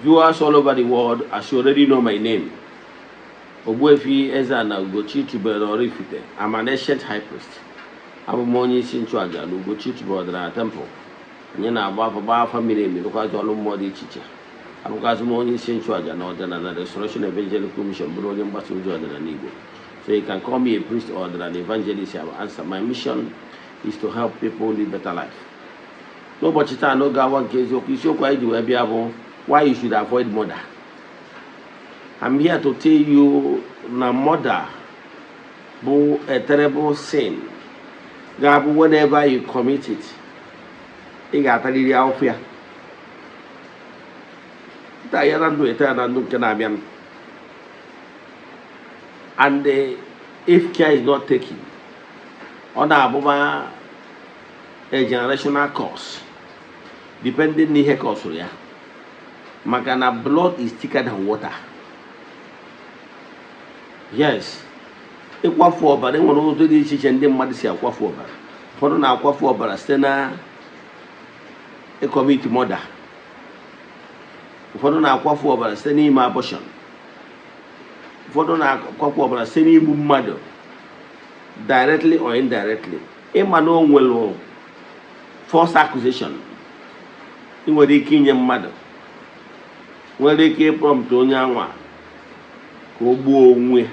Viewers all over the world, as you already know my name, Ogbuefi Ezeana ugochitubelu Oraifite. I'm an ancient high priest. I'm onye isi nchụaja na ugochitubelu na temple. Anyị na-agba family mi lụkwazị ọlụ mmụọ dị iche iche. Abụkwazị m onye isi nchụaja na ọdịnala na Restoration Evangelical Mission bụrụ onye mgbasa ozi ọdịnala Igbo. So you can call me a priest or an evangelist. I will answer. My mission is to help people live better life. N'ụbọchị taa n'oge awa nke eziokwu isiokwu anyị ji wee bịa bụ why you should avoid murder. I'm here to tell you na murder bụ a terrible sin. Ga-abụ whenever you commit it, ị ga-atarịrị ahụhụ ya. Taa ya na ndụ ete na ndụ nke na-abịa. And if care is not taken, ọ na-abụba a generational cause, depending n'ihe cause ya. Maka na blood is thicker than water. Yes, ịkwafu ọbara enwere ụzọ dị iche iche ndị mmadụ si akwafu ọbara. Ụfọdụ na-akwafu ọbara site na commit murder. Ụfọdụ na-akwafu ọbara site n'ime abortion. Ụfọdụ na-akwafu ọbara site n'igbu mmadụ, directly or indirectly. Ịma na o nwere false accusation. Ị nwere ike inye mmadụ, nwere ike prompt onye anwa ka o gbuo onwe.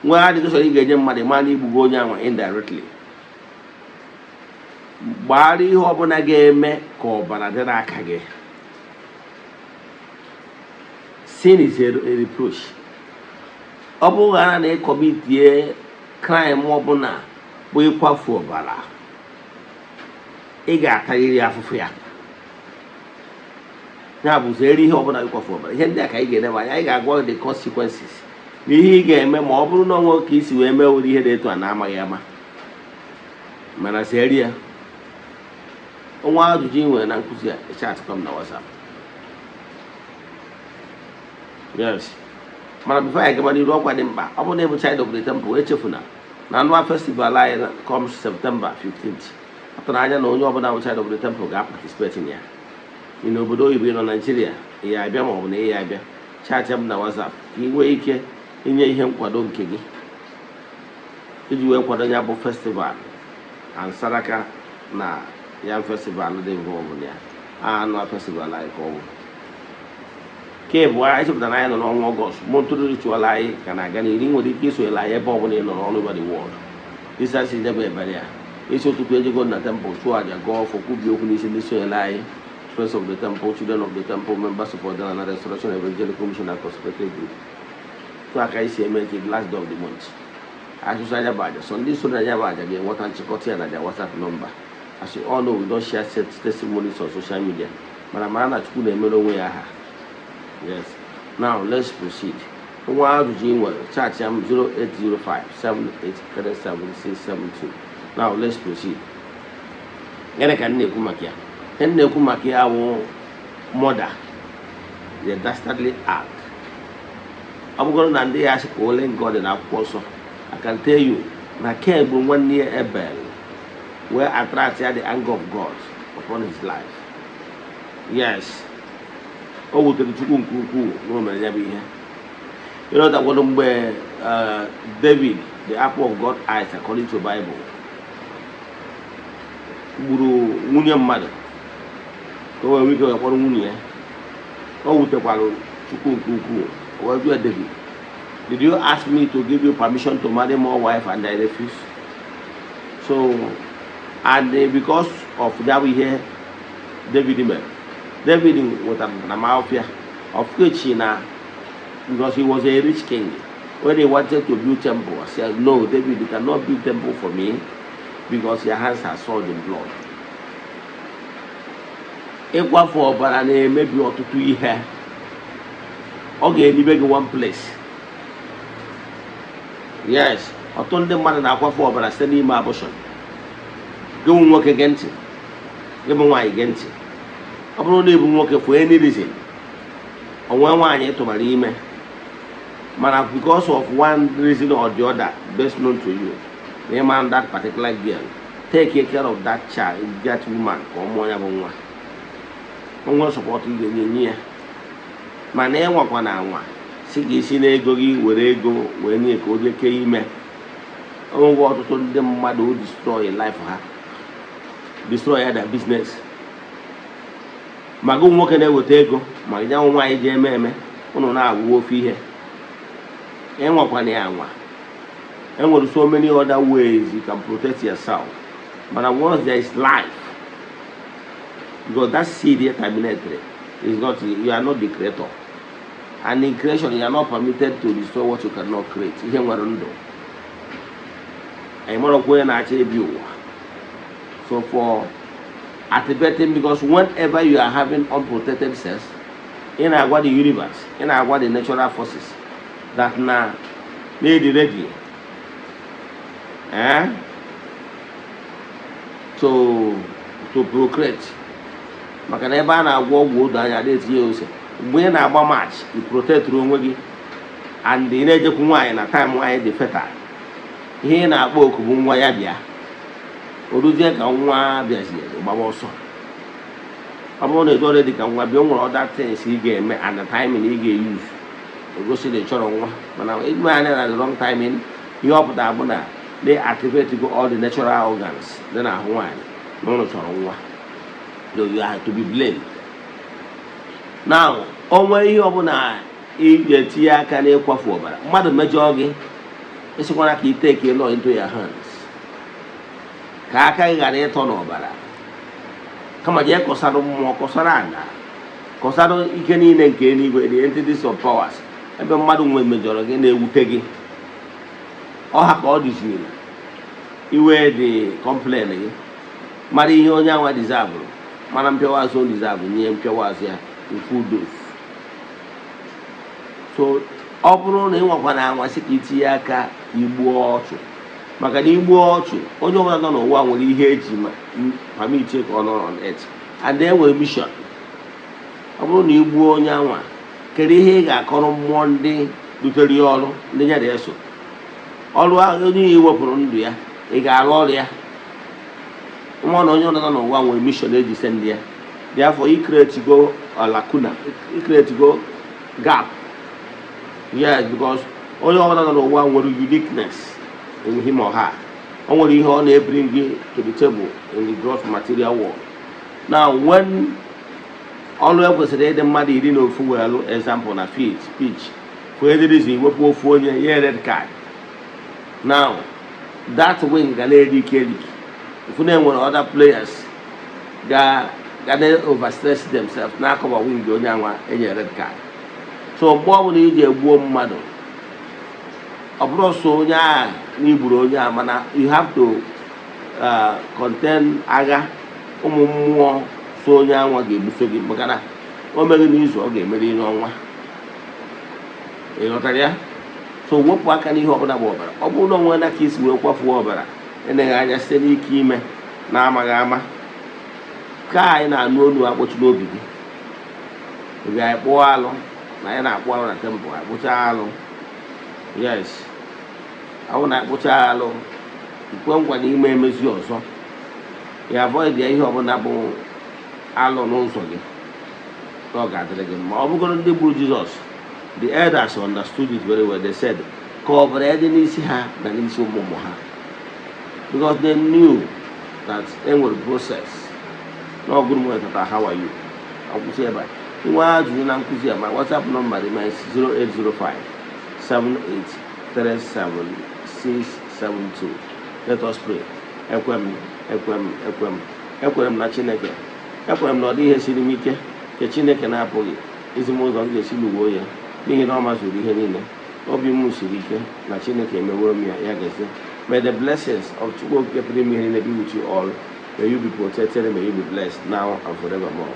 Nwa adịghị sọ ị ga-enye mmadụ ma na igbugo onye anwa indirectly. Gbara ihe ọbụla ga-eme ka ọbara dị n'aka gị. Sin is a reproach. Ọ bụghị na ịkọmitie crime ọbụla bụ ịkwafu ọbara, ị ga-atarịrị afụfụ ya. Ya bụ zere ihe ọbụla ịkwafu ọbara. Ihe ndị a ka anyị ga-enebe anya, anyị ga-agwa the consequences n'ihe ị ga-eme ma ọ bụrụ na ọnwa ka isi wee mewere ihe dị etu a na-amaghị ama. Mana zere ya. Ọnwa ajụjụ ị nwere na nkụzi a, chat come na WhatsApp. Yes. Mana before I gaba n'iru ọkwa dị mkpa, ọ bụrụ na ịbụ child of the temple, echefuna na annual festival anyị comes September 15th. Atụrụ anya na onye ọbụla bụ child of the temple ga-participate in ya. Ị n'obodo oyibo nọ Nigeria, ị ya abịa ma ọ bụ na ị ya abịa, chat m na WhatsApp ka ị nwee ike inye ihe nkwado nke gị iji wee kwado ya bụ festival and saraka na ya festival dị involved ya. Annual festival anyị ka ọ bụ. Ke bụ anyị chepụtara anyị nọ n'ọnwa Ọgọst. Monthly ritual anyị ka na-aga n'ihu. Ị nwere ike isonyere anyị ebe ọ bụla ị nọ all over the world. Isa si debe ebere ya. Isi ụtụtụ ejego na temple chụọ aja gọọ ọfọ kwubi okwu n'isi ndị sonyere anyị. Friends of the temple, children of the temple, members of Eze-Ana Restoration Evangelical Mission and Consecrated Group. So aka isi eme nke last day of the month. Asụsụ aja bụ aja. So ndị so na aja bụ aja ga-enweta nchịkọta ya na their WhatsApp number. As you all know, we don't share testimonies on social media. Mana mara na Chukwu na-emere onwe ya aha. Yes. Now let's proceed. Nwa ajụjụ ị nwere, chat ya m 08057837672. Now let's proceed. Gịnị ka m na-ekwu maka ya? M na-ekwu maka ya bụ murder, the dastardly act. Ọ bụgoro na ndị ya sị ka ole nke ọ dị n'akwụkwọ nsọ, I can tell you na Cain bụ nwanne ya Abel wee attract the anger of God upon his life. Yes. O wutere Chukwu nke ukwuu na o mere ya bụ ihe. Ịghọtakwado mgbe David, the apple of God's eyes according to Bible, gburu nwunye mmadụ ka o wee ike kpọrọ nwunye ya. O wutekwara Chukwu nke ukwuu. O wee jụọ David, did you ask me to give you permission to marry more wife and I refuse? So, and because of that we hear David mere. David was a mafia of which because he was a rich king. When he wanted to build temple, I said, no, David, you cannot build temple for me because your hands are soiled in blood. Ịkwafu ọbara na-emebi ọtụtụ ihe. Ọ ga-elibe gị one place. Yes, ọtụtụ ndị mmadụ na-akwafu ọbara site n'ime abortion. Gị bụ nwoke gee ntị, gị bụ nwaanyị gee ntị. Ọ bụrụ na ịbụ nwoke for any reason, onwe nwaanyị tụbara ime, mana because of one reason or the other best known to you, the man that particular girl, take care of that child, that woman, or more than one. One support you. mana enwekwa na anwa si gị isi na ego gị were ego wee nye ka o jeke ime. Onwe ọtụtụ ndị mmadụ destroy life ha, destroy their business. Ma gị nwoke na-eweta ego ma gị nyanwụ nwaanyị ji eme unu na-agwụ ofe ihe. Enwekwana ya anwa. Enwere so many other ways you can protect yourself. But once there is life, because that seed here terminated, is not, you are not the creator. And in creation, you are not permitted to destroy what you cannot create. Ihe nwere ndụ. And more going actually be. So for activating, because whenever you are having unprotected sex, in our the universe, in our the natural forces, that now need ready. To procreate. Maka na ebe a na-agwọ ọgwụ odo anya na-etinye ose. Mgbe ị na-agba match, you protect onwe gị, and ị na-ejekwu nwaanyị na time nwaanyị dị fertile. Ihe ị na-akpọ oku bụ nwa ya bịa. Oruzie ka nwa bịazie gbaba ọsọ. Ọ bụrụ na ị dọrọ dị ka nwa bịa, o nwere other things ị ga-eme and the timing ị ga-use. Ogosi na ị chọrọ nwa. Mana ime anya na the wrong timing, ihe ọ pụtara bụ na they activate all the natural organs. Then ahụ nwaanyị na ụlọ chọrọ nwa. So you have to be blamed. Now, onwe ihe ọbụla ị ga-etinye aka n'ịkwafu ọbara, mmadụ mejọọ gị, esikwana ka ị take law into your hands. Ka aka gị ghara ịtọ n'ọbara. Kama jee kọsara mmụọ, kọsara ana, kọsara ike niile nke eluigwe, the entities of powers. Ebe mmadụ nwe mejọrọ gị na-ewute gị. Ọha ka ọ dịziri iwe dị complain gị. Mara ihe onye anwa deserve. Mana mpịawa azụ deserve nye mpịawa azụ ya in full dose. So ọ bụrụ na ị nwekwana anwasị ka itinye aka igbuo ọchụ. Maka na igbuo ọchụ, onye ọbụla nọ n'ụwa nwere ihe eji permit ka ọ nọ on earth. And then nwere mission. Ọ bụrụ na igbuo onye anwa, kedu ihe ị ga-akọrọ mmụọ ndị dutere ya ọrụ, ndị ya na-eso. Ọrụ ahụ onye iwepụrụ ndụ ya, ị ga-arụ ọrụ ya. Mmụọ na onye ọbụla nọ n'ụwa nwere mission eji send ya. Therefore, he create go a lacuna, he create go gap. Yes, because onye ọbụla nọ n'ụwa nwere uniqueness in him or her. O nwere ihe ọ na-bring to the table in the gross material world. Now, when ọrụ ekwesịrị ịdị mmadụ iri na ofu welu example na speech, for any reason iwepụ ofu onye ye red card. Now, that wing ga na-eri ike eri. If na enwere other players ga overstress themselves na-akọba wing onye anwa enye red card. So mgbe ọ bụla iji egbuo mmadụ, ọ bụrụ so onye agha na igburu onye agha, mana you have to contain agha ụmụ mmụọ so onye anwa ga-egbuso gị, maka na o meghị n'izu ọ ga-emeri n'ọnwa. Ị ghọtara ya? So wepụ aka n'ihe ọbụla bụ ọbara. Ọ bụrụ na onwe na ka isi wee kwafuo ọbara, eneghị anya site n'ike ime na-amaghị ama, ka anyị na-anụ olu akpọchi n'obi gị. Oge anyị kpụọ alụ na anyị na-akpụ alụ na temple, akpụcha alụ. Yes, ahụ na-akpụcha alụ, ikwe ngwa n'ime emezi ọzọ. Ya avoid ya ihe ọbụla bụ alụ n'ụzọ gị, ọ ga-adịrị gị mma. Ọ bụgoro ndị gburu Jizọs, the elders understood it very well. They said, ka ọbara dị n'isi ha na n'isi ụmụ ha. Because they knew that they were process. No good morning, Tata, how are you? I'll put you back. You are doing my WhatsApp number remains 0805 7837672. Let us pray. Ekwem na Chineke. Ekwem na ọ dị ihe siri m ike nke Chineke na-apụghị ezi m ụzọ m ga-esi lụgbuo ya n'ihi na ọ mazuru ihe niile. Obi m siri ike na Chineke emewo m ya ga-esi. May the blessings of Chukwu be with you all. May you be protected and may you be blessed now and forevermore.